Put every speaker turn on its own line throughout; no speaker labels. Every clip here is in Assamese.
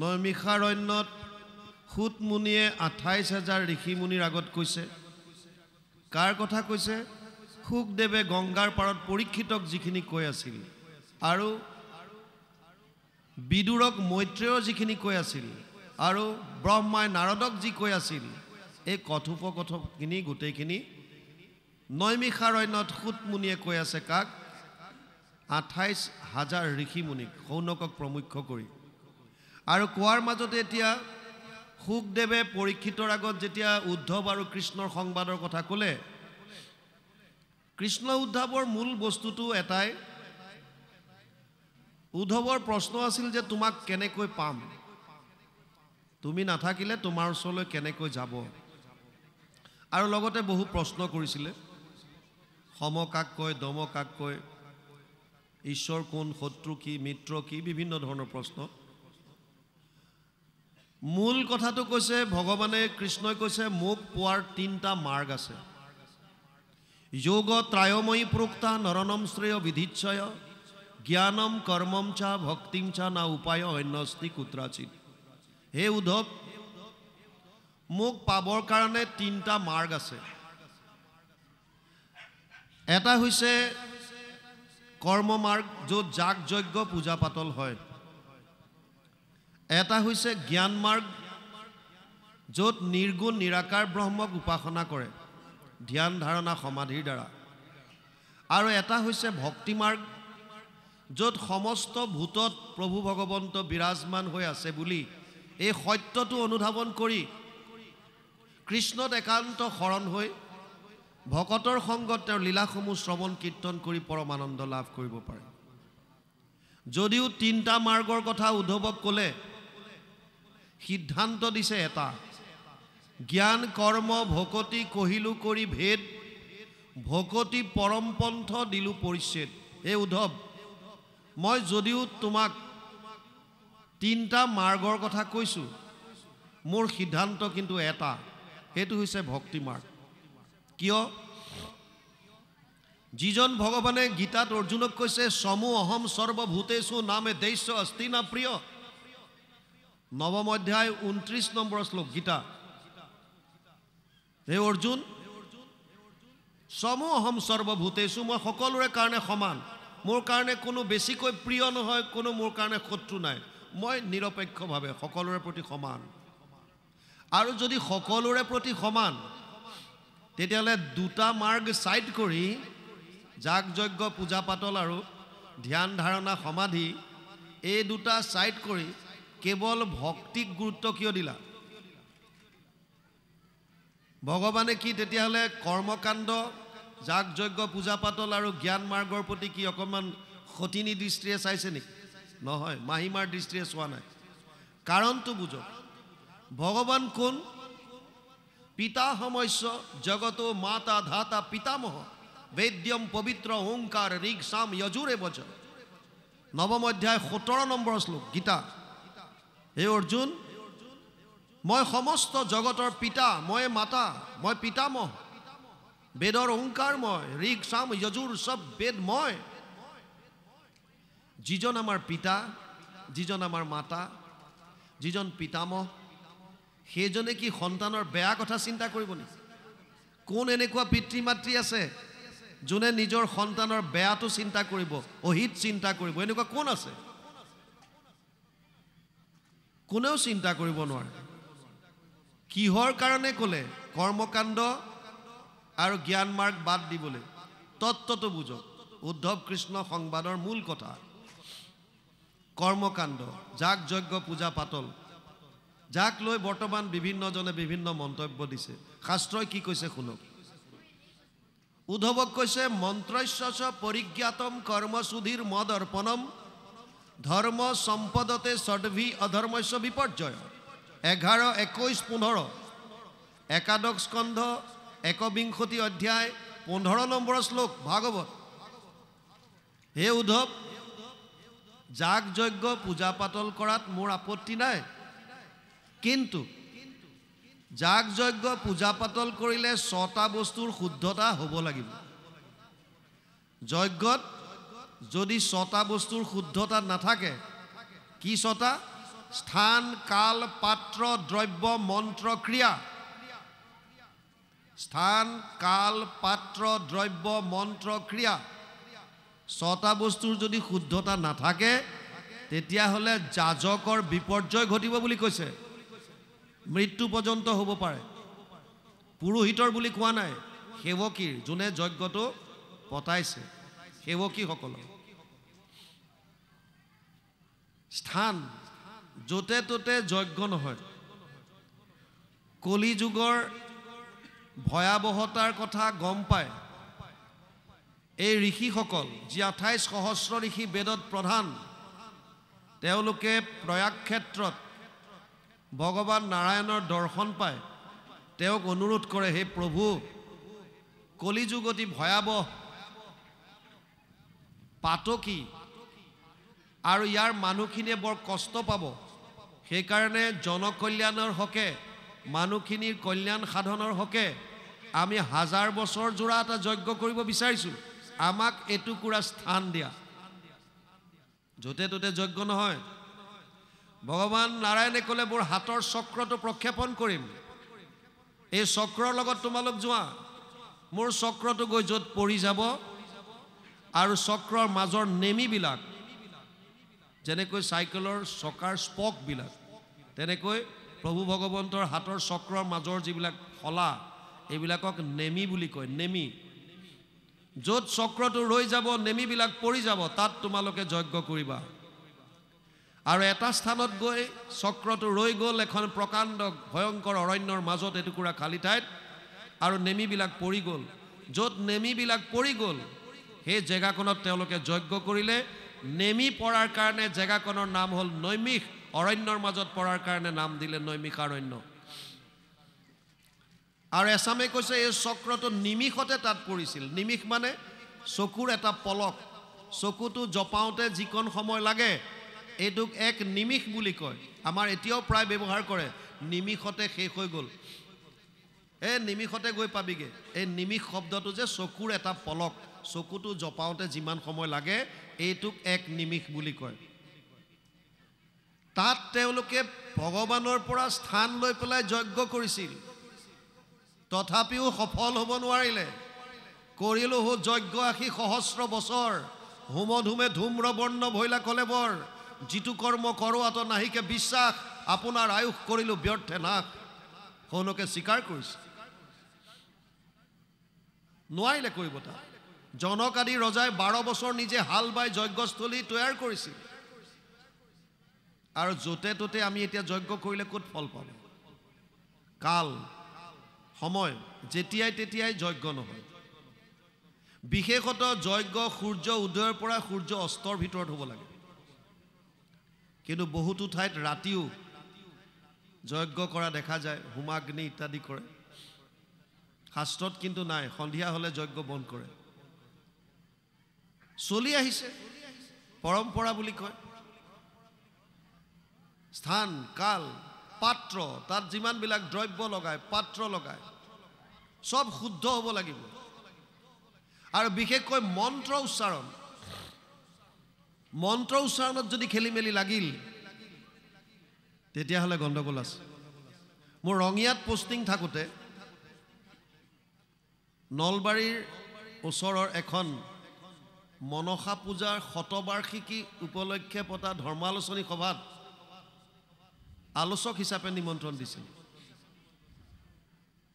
নৈমিষাৰণ্যত সুত মুনিয়ে 28,000 ঋষি মুনিৰ আগত কৈছে কাৰ কথা কৈছে সুখদেৱে গংগাৰ পাৰত পৰীক্ষিতক যিখিনি কৈ আছিল আৰু বিদুৰক মৈত্ৰেয় যিখিনি কৈ আছিল আৰু ব্ৰহ্মাই নাৰদক যি কৈ আছিল এই কথোপকথনখিনি গোটেইখিনি নৈমিষাৰণ্যত সুত মুনিয়ে কৈ আছে কাক 28,000 ঋষি মুনিক শৌনকক প্ৰমুখ্য কৰি আৰু কোৱাৰ মাজতে এতিয়া সুখদেৱে পৰীক্ষিতৰ আগত যেতিয়া উদ্ধৱ আৰু কৃষ্ণৰ সংবাদৰ কথা ক'লে কৃষ্ণ উদ্ধৱৰ মূল বস্তুটো এটাই উদ্ধৱৰ প্ৰশ্ন আছিল যে তোমাক কেনেকৈ পাম তুমি নাথাকিলে তোমাৰ ওচৰলৈ কেনেকৈ যাব আৰু লগতে বহু প্ৰশ্ন কৰিছিলে সম কাক কয় দম কাক কয় ঈশ্বৰ কোন শত্ৰু কি মিত্ৰ কি বিভিন্ন ধৰণৰ প্ৰশ্ন মূল কথাটো কৈছে ভগৱানে কৃষ্ণই কৈছে মোক পোৱাৰ তিনিটা মাৰ্গ আছে যোগ ত্ৰায়ময়ী প্ৰোক্তা নৰনম শ্ৰেয় বিধিচ্ছয় জ্ঞানম কৰ্মম চা ভক্তিম চা না উপায় অন্যস্তি কুত্ৰাচিত হে উদ্ধৱ মোক পাবৰ কাৰণে তিনিটা মাৰ্গ আছে এটা হৈছে কৰ্ম মাৰ্গ য'ত যাগ যজ্ঞ পূজা পাতল হয় এটা হৈছে জ্ঞান মাৰ্গ য'ত নিৰ্গুণ নিৰাকাৰ ব্ৰহ্মক উপাসনা কৰে ধ্যান ধাৰণা সমাধিৰ দ্বাৰা আৰু এটা হৈছে ভক্তি মাৰ্গ য'ত সমস্ত ভূতত প্ৰভু ভগৱন্ত বিৰাজমান হৈ আছে বুলি এই সত্যটো অনুধাৱন কৰি কৃষ্ণত একান্ত শৰণ হৈ ভকতৰ সংগত তেওঁৰ লীলাসমূহ শ্ৰৱণ কীৰ্তন কৰি পৰমানন্দ লাভ কৰিব পাৰে যদিও তিনিটা মাৰ্গৰ কথা উদ্ধৱক ক'লে সিদ্ধান্ত দিছে এটা জ্ঞান কৰ্ম ভকতি কহিলো কৰি ভেদ ভকতি পৰমপন্থ দিলো পৰিচ্ছেদ এই উদ্ধৱ মই যদিও তোমাক তিনিটা মাৰ্গৰ কথা কৈছোঁ মোৰ সিদ্ধান্ত কিন্তু এটা সেইটো হৈছে ভক্তি মাৰ্গ কিয় যিজন ভগৱানে গীতাত অৰ্জুনক কৈছে সমু অহম সৰ্বভূতেষু নামে দৈশ্য অস্তি না প্ৰিয় নৱম অধ্যায় 29 নম্বৰ শ্লোক গীতা হে অৰ্জুন সমু অহম সৰ্বভূতেষু মই সকলোৰে কাৰণে সমান মোৰ কাৰণে কোনো বেছিকৈ প্ৰিয় নহয় কোনো মোৰ কাৰণে শত্ৰু নাই মই নিৰপেক্ষভাৱে সকলোৰে প্ৰতি সমান আৰু যদি সকলোৰে প্ৰতি সমান তেতিয়াহ'লে দুটা মাৰ্গ সাইড কৰি যাগ যজ্ঞ পূজা পাতল আৰু ধ্যান ধাৰণা সমাধি এই দুটা সাইড কৰি কেৱল ভক্তিক গুৰুত্ব কিয় দিলা ভগৱানে কি তেতিয়াহ'লে কৰ্মকাণ্ড যাগ যজ্ঞ পূজা পাতল আৰু জ্ঞান মাৰ্গৰ প্ৰতি কি অকণমান সতিনী দৃষ্টিৰে চাইছে নেকি নহয় মাহিমাৰ দৃষ্টিৰে চোৱা নাই কাৰণটো বুজক ভগৱান কোন পিতা সমস্য জগত মাতা ধাতা পিতামহ বেদ্যম পবিত্ৰ ওংকাৰ ঋগ সাম যজুৰে বচ নৱম অধ্যায় 17 নম্বৰ শ্লোক গীতা হে অৰ্জুন মই সমস্ত জগতৰ পিতা মই মাতা মই পিতামহ বেদৰ ওংকাৰ মই ঋগ সাম যজুৰ সব বেদ মই যিজন আমাৰ পিতা যিজন আমাৰ মাতা যিজন পিতামহ সেইজনে কি সন্তানৰ বেয়া কথা চিন্তা কৰিব নেকি কোন এনেকুৱা পিতৃ মাতৃ আছে যোনে নিজৰ সন্তানৰ বেয়াটো চিন্তা কৰিব অহিত চিন্তা কৰিব এনেকুৱা কোন আছে কোনেও চিন্তা কৰিব নোৱাৰে কিহৰ কাৰণে ক'লে কৰ্মকাণ্ড আৰু জ্ঞান মাৰ্গ বাদ দিবলৈ তত্ত্বটো বুজক উদ্ধৱ কৃষ্ণ সংবাদৰ মূল কথা কৰ্মকাণ্ড যাগ যজ্ঞ পূজা পাতল যাক লৈ বৰ্তমান বিভিন্নজনে বিভিন্ন মন্তব্য দিছে শাস্ত্ৰই কি কৈছে শুনক উদ্ধৱক কৈছে মন্ত্ৰস্য পৰিজ্ঞাতম কৰ্মসুধীৰ মদ অৰ্পণম ধৰ্ম সম্পদতে ষডভি অধৰ্মস্য বিপৰ্যয় 11, 21, 15 একাদশ স্কন্ধ 21 অধ্যায় 15 নম্বৰ শ্লোক ভাগৱত হে উদ্ধৱ যাগ যজ্ঞ পূজা পাতল কৰাত মোৰ আপত্তি নাই কিন্তু যাগ যজ্ঞ পূজা পাতল কৰিলে 6টা বস্তুৰ শুদ্ধতা হ'ব লাগিব যজ্ঞত যদি 6টা বস্তুৰ শুদ্ধতা নাথাকে কি 6টা স্থান কাল পাত্ৰ দ্ৰব্য মন্ত্ৰ ক্ৰিয়া স্থান কাল পাত্ৰ দ্ৰব্য মন্ত্ৰ ক্ৰিয়া ছটা বস্তুৰ যদি শুদ্ধতা নাথাকে তেতিয়াহ'লে যাজকৰ বিপৰ্যয় ঘটিব বুলি কৈছে মৃত্যু পৰ্যন্ত হ'ব পাৰে পুৰোহিতৰ বুলি কোৱা নাই সেৱকীৰ যোনে যজ্ঞটো পতাইছে সেৱকীসকল স্থান য'তে ত'তে যজ্ঞ নহয় কলি যুগৰ ভয়াবহতাৰ কথা গম পায় এই ঋষিসকল যি 28 সহস্ৰ ঋষি বেদত প্ৰধান তেওঁলোকে প্ৰয়াগ ক্ষেত্ৰত ভগৱান নাৰায়ণৰ দৰ্শন পায় তেওঁক অনুৰোধ কৰে হে প্ৰভু কলিযুগ অতি ভয়াবহ পাতকী আৰু ইয়াৰ মানুহখিনিয়ে বৰ কষ্ট পাব সেইকাৰণে জনকল্যাণৰ হকে মানুহখিনিৰ কল্যাণ সাধনৰ হকে আমি 1000 বছৰ জোৰা এটা যজ্ঞ কৰিব বিচাৰিছো আমাক এটুকুৰা স্থান দিয়া য'তে ত'তে যজ্ঞ নহয় ভগৱান নাৰায়ণে ক'লে মোৰ হাতৰ চক্ৰটো প্ৰক্ষেপণ কৰিম এই চক্ৰৰ লগত তোমালোক যোৱা মোৰ চক্ৰটো গৈ য'ত পৰি যাব আৰু চক্ৰৰ মাজৰ নেমিবিলাক যেনেকৈ চাইকেলৰ চকাৰ স্পক বিলাক তেনেকৈ প্ৰভু ভগৱন্তৰ হাতৰ চক্ৰৰ মাজৰ যিবিলাক ফলা এইবিলাকক নেমি বুলি কয় নেমি য'ত চক্ৰটো ৰৈ যাব নেমিবিলাক পৰি যাব তাত তোমালোকে যজ্ঞ কৰিবা আৰু এটা স্থানত গৈ চক্ৰটো ৰৈ গ'ল এখন প্ৰকাণ্ড ভয়ংকৰ অৰণ্যৰ মাজত এটুকুৰা খালি ঠাইত আৰু নেমিবিলাক পৰি গ'ল য'ত নেমিবিলাক পৰি গ'ল সেই জেগাখনত তেওঁলোকে যজ্ঞ কৰিলে নেমি পৰাৰ কাৰণে জেগাখনৰ নাম হ'ল নৈমিষ অৰণ্যৰ মাজত পৰাৰ কাৰণে নাম দিলে নৈমিষাৰণ্য আৰু এছামে কৈছে এই চক্ৰটো নিমিষতে তাত পৰিছিল নিমিষ মানে চকুৰ এটা পলক চকুটো জপাওঁতে যিকণ সময় লাগে এইটোক এক নিমিষ বুলি কয় আমাৰ এতিয়াও প্ৰায় ব্যৱহাৰ কৰে নিমিষতে শেষ হৈ গ'ল এই নিমিষতে গৈ পাবিগে এই নিমিষ শব্দটো যে চকুৰ এটা পলক চকুটো জপাওঁতে যিমান সময় লাগে এইটোক এক নিমিষ বুলি কয় তাত তেওঁলোকে ভগৱানৰ পৰা স্থান লৈ পেলাই যজ্ঞ কৰিছিল তথাপিও সফল হ'ব নোৱাৰিলে কৰিলো যজ্ঞ 80 সহস্ৰ বছৰ হোমধুমে ধূম্ৰবৰ্ণ ভৈলা কলেবৰ যিটো কৰ্ম কৰোৱাত নাহিকে বিশ্বাস আপোনাৰ আয়ুস কৰিলো ব্যৰ্থে নাশ তেওঁলোকে স্বীকাৰ কৰিছে নোৱাৰিলে কৰিব তাত জনক আদি ৰজাই 12 বছৰ নিজে হাল বাই যজ্ঞস্থলী তৈয়াৰ কৰিছিল আৰু য'তে ত'তে আমি এতিয়া যজ্ঞ কৰিলে ক'ত ফল পাম কাল সময় যেতিয়াই তেতিয়াই যজ্ঞ নহয় বিশেষত যজ্ঞ সূৰ্য উদয়ৰ পৰা সূৰ্য অস্তৰ ভিতৰত হ'ব লাগে কিন্তু বহুতো ঠাইত ৰাতিও যজ্ঞ কৰা দেখা যায় হোমাগ্নি ইত্যাদি কৰে শাস্ত্ৰত কিন্তু নাই সন্ধিয়া হ'লে যজ্ঞ বন্ধ কৰে চলি আহিছে পৰম্পৰা বুলি কয় স্থান কাল পাত্ৰ তাত যিমানবিলাক দ্ৰব্য লগায় পাত্ৰ লগায় সব শুদ্ধ হ'ব লাগিব আৰু বিশেষকৈ মন্ত্ৰ উচ্চাৰণত যদি খেলি মেলি লাগিল তেতিয়াহ'লে গণ্ডগোল আছে মোৰ ৰঙিয়াত পোষ্টিং থাকোঁতে নলবাৰীৰ ওচৰৰ এখন মনসা পূজাৰ শতবাৰ্ষিকী উপলক্ষে পতা ধৰ্মালোচনী সভাত আলোচক হিচাপে নিমন্ত্ৰণ দিছিল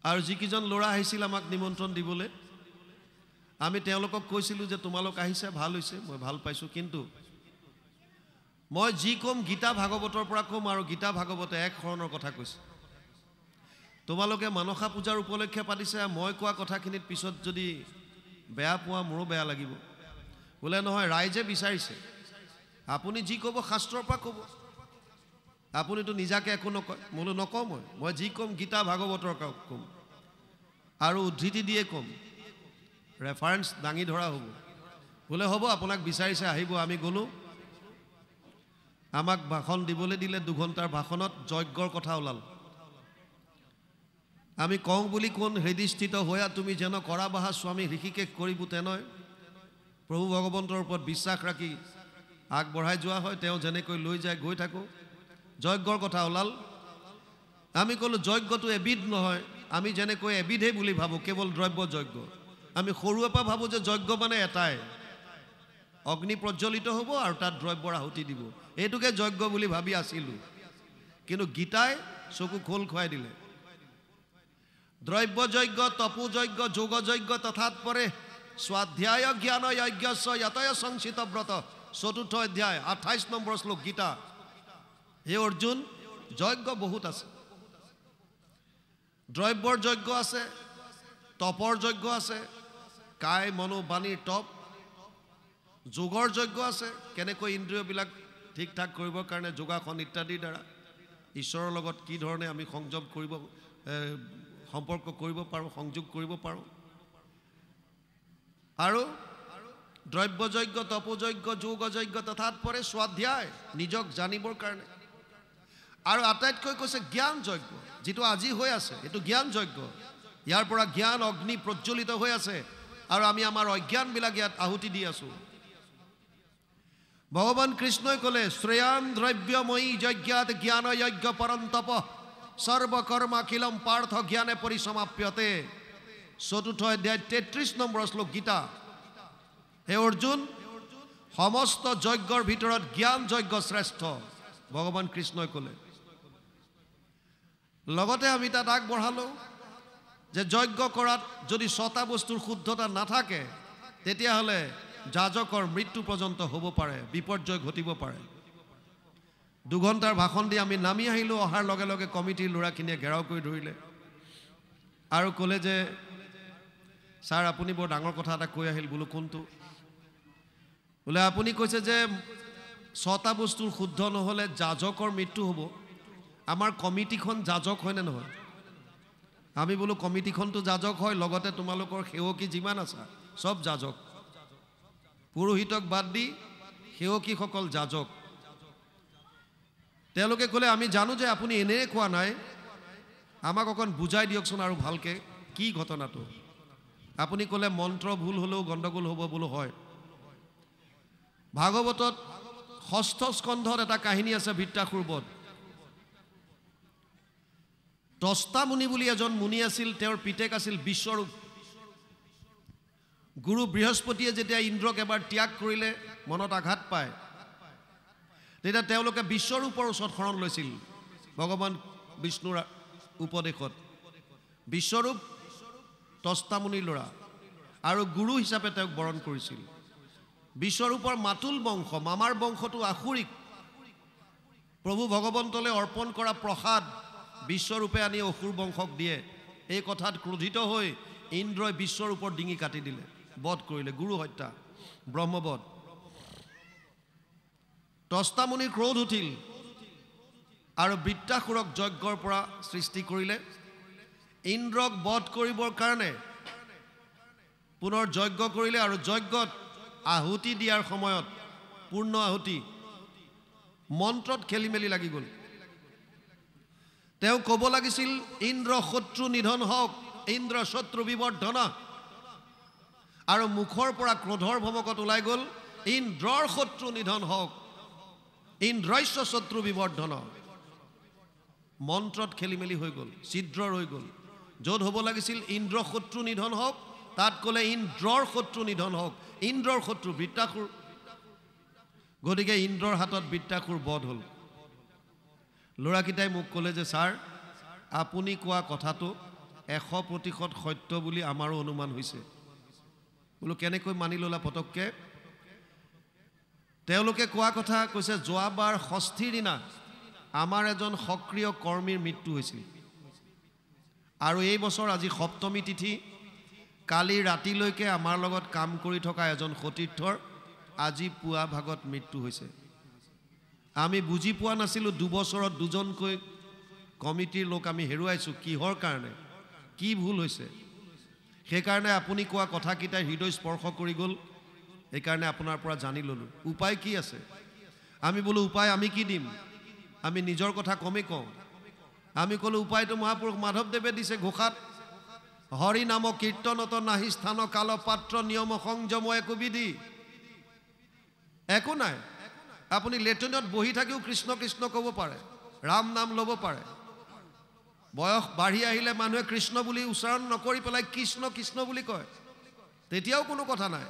আৰু যিকেইজন ল'ৰা আহিছিল আমাক নিমন্ত্ৰণ দিবলৈ আমি তেওঁলোকক কৈছিলোঁ যে তোমালোক আহিছে ভাল হৈছে মই ভাল পাইছোঁ কিন্তু মই যি কম গীতা ভাগৱতৰ পৰা কম আৰু গীতা ভাগৱতে এক শৰণৰ কথা কৈছে তোমালোকে মনসা পূজাৰ উপলক্ষে পাতিছে মই কোৱা কথাখিনিত পিছত যদি বেয়া পোৱা মোৰো বেয়া লাগিব বোলে নহয় ৰাইজে বিচাৰিছে আপুনি যি ক'ব শাস্ত্ৰৰ পৰা ক'ব আপুনিতো নিজাকে একো নকয় মোলো নকওঁ মই যি কম গীতা ভাগৱতৰ কম আৰু উদ্ধৃতি দিয়ে কম ৰেফাৰেন্স দাঙি ধৰা হ'ব বোলে হ'ব আপোনাক বিচাৰিছে আহিব আমি গ'লো আমাক ভাষণ দিবলৈ দিলে 2 ঘণ্টাৰ ভাষণত যজ্ঞৰ কথা ওলাল আমি কওঁ বুলি কোন হৃদয়স্থিত হোৱা তুমি যেন কৰা বাহা স্বামী ঋষিকেশ কৰিব তেনেয় প্ৰভু ভগৱন্তৰ ওপৰত বিশ্বাস ৰাখি আগবঢ়াই যোৱা হয় তেওঁ যেনেকৈ লৈ যায় গৈ থাকোঁ যজ্ঞৰ কথা ওলাল আমি ক'লো যজ্ঞটো এবিধ নহয় আমি যেনেকৈ এবিধেই বুলি ভাবোঁ কেৱল দ্ৰব্য যজ্ঞ আমি সৰুৰে পৰা ভাবোঁ যে যজ্ঞ মানে এটাই অগ্নি প্ৰজ্বলিত হ'ব আৰু তাত দ্ৰব্যৰ আহুতি দিব এইটোকে যজ্ঞ বুলি ভাবি আছিলোঁ কিন্তু গীতাই চকু খোল খুৱাই দিলে দ্ৰব্য যজ্ঞ তপু যজ্ঞ যোগ যজ্ঞ তথাৎ পৰে স্বাধ্যায় জ্ঞান যজ্ঞস্য যতয় সংচিত ব্ৰত চতুৰ্থ অধ্যায় 28 নম্বৰ শ্লোক গীতা হে অৰ্জুন যজ্ঞ বহুত আছে দ্ৰব্যৰ যজ্ঞ আছে তপৰ যজ্ঞ আছে কায় মনো বাণীৰ তপ যোগৰ যজ্ঞ আছে কেনেকৈ ইন্দ্ৰিয়বিলাক ঠিক ঠাক কৰিবৰ কাৰণে যোগাসন ইত্যাদিৰ দ্বাৰা ঈশ্বৰৰ লগত কি ধৰণে আমি সংযম কৰিব সম্পৰ্ক কৰিব পাৰোঁ সংযোগ কৰিব পাৰোঁ আৰু দ্ৰব্য যজ্ঞ তপ যজ্ঞ যোগ যজ্ঞ তথাৎ পৰে স্বাধ্যায় নিজক জানিবৰ কাৰণে আৰু আটাইতকৈ কৈছে জ্ঞান যজ্ঞ যেটো আজি হৈ আছে এটো জ্ঞান যজ্ঞ ইয়াৰ পৰা জ্ঞান অগ্নি প্ৰজ্বলিত হৈ আছে আৰু আমি আমাৰ অজ্ঞানবিলাক ইয়াত আহুতি দি আছো ভগৱান কৃষ্ণই ক'লে শ্ৰেয়ান দ্ৰব্যময়ী যজ্ঞাত জ্ঞান যজ্ঞ পৰন্তপ সৰ্বকৰ্মাখিলম পাৰ্থ জ্ঞানে পৰিসমাপ্যতে চতুৰ্থ অধ্যায় 33 নম্বৰ শ্লোক গীতা হে অৰ্জুন সমস্ত যজ্ঞৰ ভিতৰত জ্ঞান যজ্ঞ শ্ৰেষ্ঠ ভগৱান কৃষ্ণই ক'লে লগতে আমি তাত আগবঢ়ালো যে যজ্ঞ কৰাত যদি ছটা বস্তুৰ শুদ্ধতা নাথাকে তেতিয়াহ'লে যাজকৰ মৃত্যু পৰ্যন্ত হ'ব পাৰে বিপৰ্যয় ঘটিব পাৰে 2 ঘণ্টাৰ ভাষণ দি আমি নামি আহিলো অহাৰ লগে লগে কমিটিৰ ল'ৰাখিনিয়ে ঘেৰাও কৰি ধৰিলে আৰু ক'লে যে ছাৰ আপুনি বৰ ডাঙৰ কথা এটা কৈ আহিল বোলো কোনটো বোলে আপুনি কৈছে যে ছটা বস্তুৰ শুদ্ধ নহ'লে যাজকৰ মৃত্যু হ'ব আমাৰ কমিটিখন যাজক হয় নে নহয় আমি বোলো কমিটিখনটো যাজক হয় লগতে তোমালোকৰ সেৱকী যিমান আছে সব যাজক পুৰোহিতক বাদ দি সেৱকীসকল যাজক তেওঁলোকে ক'লে আমি জানো যে আপুনি এনেই কোৱা নাই আমাক অকণ বুজাই দিয়কচোন আৰু ভালকে কি ঘটনাটো আপুনি ক'লে মন্ত্ৰ ভুল হ'লেও গণ্ডগোল হ'ব বোলো হয় ভাগৱতত 6ষ্ঠ স্কন্ধত এটা কাহিনী আছে বৃত্তাসুৰ বধ দস্তা মুনি বুলি এজন মুনি আছিল তেওঁৰ পিতেক আছিল বিশ্বৰূপ গুৰু বৃহস্পতিয়ে যেতিয়া ইন্দ্ৰক এবাৰ ত্যাগ কৰিলে মনত আঘাত পায় তেতিয়া তেওঁলোকে বিশ্বৰূপৰ ওচৰত শৰণ লৈছিল ভগৱান বিষ্ণুৰ উপদেশত বিশ্বৰূপ দস্তা মুনিৰ ল'ৰা আৰু গুৰু হিচাপে তেওঁক বৰণ কৰিছিল বিশ্বৰূপৰ মাতুল বংশ মামাৰ বংশটো আসুৰিক প্ৰভু ভগৱন্তলৈ অৰ্পণ কৰা প্ৰসাদ বিশ্বৰূপে আনি অসুৰ বংশক দিয়ে এই কথাত ক্ৰোধিত হৈ ইন্দ্ৰই বিশ্বৰূপৰ ডিঙি কাটি দিলে বধ কৰিলে গুৰু হত্যা ব্ৰহ্মবধ দস্তা মুনিৰ ক্ৰোধ উঠিল আৰু বৃত্তাসুৰক যজ্ঞৰ পৰা সৃষ্টি কৰিলে ইন্দ্ৰক বধ কৰিবৰ কাৰণে পুনৰ যজ্ঞ কৰিলে আৰু যজ্ঞত আহুতি দিয়াৰ সময়ত পূৰ্ণ আহুতি মন্ত্ৰত খেলি মেলি লাগি গ'ল তেওঁ ক'ব লাগিছিল ইন্দ্ৰ শত্ৰু নিধন হওক ইন্দ্ৰ শত্ৰু বিবৰ্ধন আৰু মুখৰ পৰা ক্ৰোধৰ ভমকত ওলাই গ'ল ইন্দ্ৰৰ শত্ৰু নিধন হওক ইন্দ্ৰস্য শত্ৰু বিবৰ্ধন মন্ত্ৰত খেলি মেলি হৈ গ'ল ছিদ্ৰ ৰৈ গ'ল য'ত হ'ব লাগিছিল ইন্দ্ৰ শত্ৰু নিধন হওক তাত ক'লে ইন্দ্ৰৰ শত্ৰু নিধন হওক ইন্দ্ৰৰ শত্ৰু বৃত্তাসুৰ গতিকে ইন্দ্ৰৰ হাতত বৃত্তাসুৰ বধ হ'ল ল'ৰাকেইটাই মোক ক'লে যে ছাৰ আপুনি কোৱা কথাটো 100% সত্য বুলি আমাৰো অনুমান হৈছে বোলো কেনেকৈ মানি ল'লা পটককে তেওঁলোকে কোৱা কথা কৈছে যোৱাবাৰ ষষ্ঠীৰ দিনা আমাৰ এজন সক্ৰিয় কৰ্মীৰ মৃত্যু হৈছিল আৰু এই বছৰ আজি সপ্তমী তিথি কালি ৰাতিলৈকে আমাৰ লগত কাম কৰি থকা এজন সতীৰ্থৰ আজি পুৱা ভাগত মৃত্যু হৈছে আমি বুজি পোৱা নাছিলোঁ 2 বছৰত দুজনকৈ কমিটিৰ লোক আমি হেৰুৱাইছোঁ কিহৰ কাৰণে কি ভুল হৈছে সেইকাৰণে আপুনি কোৱা কথাকেইটাই হৃদয় স্পৰ্শ কৰি গ'ল এইকাৰণে আপোনাৰ পৰা জানি ল'লোঁ উপায় কি আছে আমি বোলো উপায় আমি কি দিম আমি নিজৰ কথা কমেই কওঁ আমি ক'লো উপায়টো মহাপুৰুষ মাধৱদেৱে দিছে ঘোষাত হৰি নাম কীৰ্তনত নাহি স্থান কাল পাত্ৰ নিয়ম সংযম একো বিধি একো নাই আপুনি লেট্ৰিনত বহি থাকিও কৃষ্ণ কৃষ্ণ ক'ব পাৰে ৰাম নাম ল'ব পাৰে বয়স বাঢ়ি আহিলে মানুহে কৃষ্ণ বুলি উচ্চাৰণ নকৰি পেলাই কৃষ্ণ কৃষ্ণ বুলি কয় তেতিয়াও কোনো কথা নাই